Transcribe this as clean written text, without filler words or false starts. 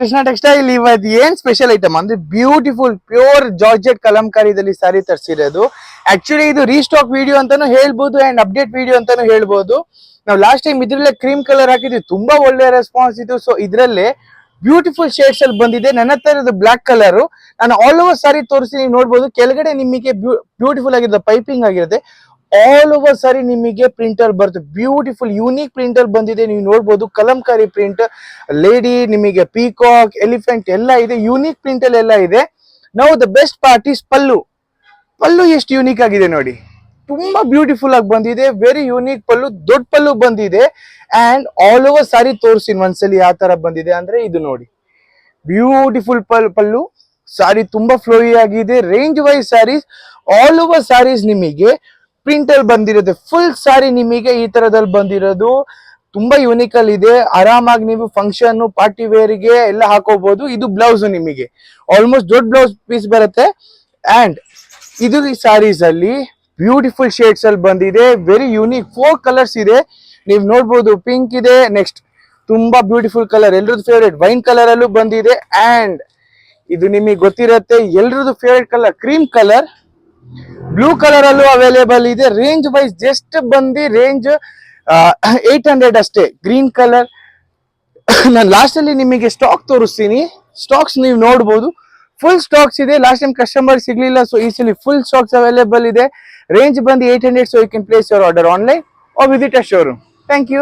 Krishna textile ಇವತ್ತು ಏನ್ special item ಅಂದ್ರೆ ಬ್ಯೂಟಿಫುಲ್ ಪ್ಯೂರ್ ಜಾರ್ಜೆಟ್ ಕಲಂಕಾರಿದಲ್ಲಿ ಸ್ಯಾರಿ ತರಿಸಿರೋದು. ಆಕ್ಚುಲಿ ಇದು ರೀಸ್ಟಾಕ್ ವಿಡಿಯೋ ಅಂತಾನು ಹೇಳ್ಬೋದು ಅಂಡ್ ಅಪ್ಡೇಟ್ ವಿಡಿಯೋ ಅಂತಾನು ಹೇಳ್ಬೋದು. ನಾವು ಲಾಸ್ಟ್ ಟೈಮ್ ಇದ್ರಲ್ಲೇ ಕ್ರೀಮ್ ಕಲರ್ ಹಾಕಿದ್ವಿ, ತುಂಬಾ ಒಳ್ಳೆ ರೆಸ್ಪಾನ್ಸ್ ಇತ್ತು. ಸೊ ಇದ್ರಲ್ಲೇ ಬ್ಯೂಟಿಫುಲ್ ಶೇಡ್ಸ್ ಅಲ್ಲಿ ಬಂದಿದೆ. ನನ್ನ ಹತ್ರ ಇರೋದು ಬ್ಲಾಕ್ ಕಲರ್. ನಾನು ಆಲ್ ಓವರ್ ಸಾರಿ ತೋರಿಸಿ ನೀವು ನೋಡ್ಬೋದು. ಕೆಳಗಡೆ ನಿಮಗೆ ಬ್ಯೂಟಿಫುಲ್ ಆಗಿರುತ್ತೆ, ಪೈಪಿಂಗ್ ಆಗಿರುತ್ತೆ. ಆಲ್ ಓವರ್ ಸಾರಿ ನಿಮಗೆ ಪ್ರಿಂಟರ್ ಬರುತ್ತೆ. ಬ್ಯೂಟಿಫುಲ್ ಯೂನಿಕ್ ಪ್ರಿಂಟರ್ ಬಂದಿದೆ, ನೀವು ನೋಡ್ಬೋದು. ಕಲಂಕಾರಿ ಪ್ರಿಂಟ್, ಲೇಡಿ, ನಿಮಗೆ ಪೀಕಾಕ್, ಎಲಿಫೆಂಟ್ ಎಲ್ಲ ಇದೆ. ಯೂನಿಕ್ ಪ್ರಿಂಟ್ ಅಲ್ಲಿ ಎಲ್ಲ ಇದೆ. ನಾವು ದ ಬೆಸ್ಟ್ ಪಾರ್ಟ್ ಇಸ್ ಪಲ್ಲು. ಪಲ್ಲು ಎಷ್ಟು ಯೂನಿಕ್ ಆಗಿದೆ ನೋಡಿ, ತುಂಬಾ ಬ್ಯೂಟಿಫುಲ್ ಆಗಿ ಬಂದಿದೆ. ವೆರಿ ಯೂನಿಕ್ ಪಲ್ಲು, ದೊಡ್ಡ ಪಲ್ಲು ಬಂದಿದೆ. ಅಂಡ್ ಆಲ್ ಓವರ್ ಸಾರಿ ತೋರಿಸಿ ಒಂದ್ಸಲಿ ಯಾವ ತರ ಬಂದಿದೆ ಅಂದ್ರೆ ಇದು ನೋಡಿ, ಬ್ಯೂಟಿಫುಲ್ ಪಲ್ಲು. ಸಾರಿ ತುಂಬಾ ಫ್ಲೋಯಿ ಆಗಿದೆ. Range wise saris, all over saris ನಿಮಗೆ ಪ್ರಿಂಟ್ ಅಲ್ಲಿ ಬಂದಿರುತ್ತೆ. ಫುಲ್ ಸಾರಿ ನಿಮಗೆ ಈ ತರದಲ್ಲಿ ಬಂದಿರೋದು ತುಂಬಾ ಯೂನಿಕ್ ಅಲ್ಲಿ ಇದೆ. ಆರಾಮಾಗಿ ನೀವು ಫಂಕ್ಷನ್, ಪಾರ್ಟಿ ವೇರ್ ಗೆ ಎಲ್ಲ ಹಾಕೋಬಹುದು. ಇದು ಬ್ಲೌಸ್ ನಿಮಗೆ ಆಲ್ಮೋಸ್ಟ್ ದೊಡ್ಡ ಬ್ಲೌಸ್ ಪೀಸ್ ಬರುತ್ತೆ. ಅಂಡ್ ಇದು ಈ ಸ್ಯಾರೀಸ್ ಅಲ್ಲಿ ಬ್ಯೂಟಿಫುಲ್ ಶೇಡ್ಸ್ ಅಲ್ಲಿ ಬಂದಿದೆ. ವೆರಿ ಯೂನಿಕ್ 4 ಕಲರ್ಸ್ ಇದೆ, ನೀವು ನೋಡ್ಬೋದು. ಪಿಂಕ್ ಇದೆ, ನೆಕ್ಸ್ಟ್ ತುಂಬಾ ಬ್ಯೂಟಿಫುಲ್ ಕಲರ್, ಎಲ್ರದ್ದು ಫೇವ್ರೇಟ್ ವೈನ್ ಕಲರ್ ಅಲ್ಲೂ ಬಂದಿದೆ. ಅಂಡ್ ಇದು ನಿಮಗೆ ಗೊತ್ತಿರುತ್ತೆ ಎಲ್ರದ್ದು favourite colour cream colour, blue colour ಅಲ್ಲೂ ಅವೈಲೇಬಲ್ ಇದೆ. ರೇಂಜ್ ವೈಸ್ ಜಸ್ಟ್ ಬಂದು ರೇಂಜ್ 800 ಅಷ್ಟೇ. ಗ್ರೀನ್ ಕಲರ್ ನಾನು ಲಾಸ್ಟ್ ಅಲ್ಲಿ ನಿಮಗೆ ಸ್ಟಾಕ್ ತೋರಿಸ್ತೀನಿ. ಸ್ಟಾಕ್ಸ್ ನೀವು ನೋಡ್ಬೋದು, ಫುಲ್ ಸ್ಟಾಕ್ಸ್ ಇದೆ. ಲಾಸ್ಟ್ ಟೈಮ್ ಕಸ್ಟಮರ್ ಸಿಗ್ಲಿಲ್ಲ, ಸೊ ಈ ಸಲ ಫುಲ್ ಸ್ಟಾಕ್ಸ್ ಅವೈಲೇಬಲ್ ಇದೆ. ರೇಂಜ್ ಬಂದು 800. So you can place your order online or visit a showroom. Thank you.